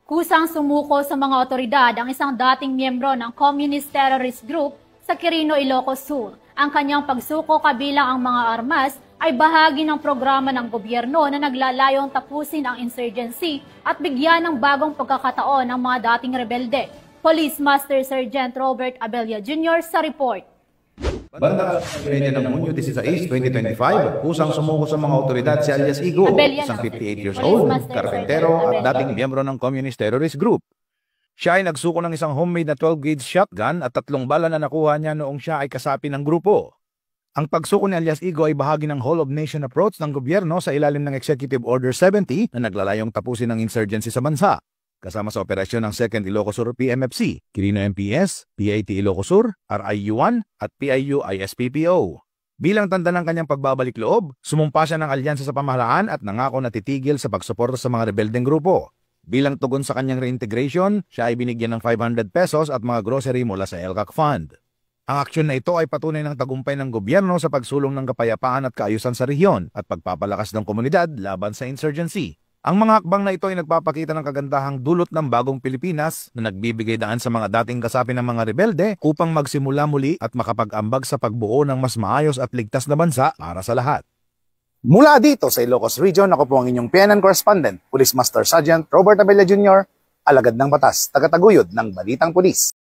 Kusang sumuko sa mga otoridad ang isang dating miyembro ng Communist Terrorist Group sa Quirino, Ilocos Sur. Ang kanyang pagsuko kabilang ang mga armas ay bahagi ng programa ng gobyerno na naglalayong tapusin ang insurgency at bigyan ng bagong pagkakataon ng mga dating rebelde. Police Master Sergeant Robert Abella Jr. sa report. Bandang 20 ng Hunyo 16, 2025, kusang sumuko sa mga otoridad si alias Igo, isang 58 years old, karpentero at dating miyembro ng Communist Terrorist Group. Siya ay nagsuko ng isang homemade na 12-gauge shotgun at 3 bala na nakuha niya noong siya ay kasapi ng grupo. Ang pagsuko ni alias Igo ay bahagi ng Whole of Nation approach ng gobyerno sa ilalim ng Executive Order 70 na naglalayong tapusin ang insurgency sa bansa. Kasama sa operasyon ng 2nd Ilocos Sur PMFC, Quirino MPS, PAT Ilocos Sur, RIU-1 at PIU ISPPO. Bilang tanda ng kanyang pagbabalik loob, sumumpa siya ng alyansa sa pamahalaan at nangako na titigil sa pagsuporta sa mga rebeldeng grupo. Bilang tugon sa kanyang reintegration, siya ay binigyan ng 500 pesos at mga grocery mula sa LCAC Fund. Ang aksyon na ito ay patunay ng tagumpay ng gobyerno sa pagsulong ng kapayapaan at kaayusan sa rehiyon at pagpapalakas ng komunidad laban sa insurgency. Ang mga hakbang na ito ay nagpapakita ng kagandahang dulot ng bagong Pilipinas na nagbibigay daan sa mga dating kasapi ng mga rebelde upang magsimula muli at makapag-ambag sa pagbuo ng mas maayos at ligtas na bansa para sa lahat. Mula dito sa Ilocos Region, ako po ang inyong PNN correspondent, Police Master Sergeant Robert Abella Jr., alagad ng batas, tagataguyod ng Balitang Pulis.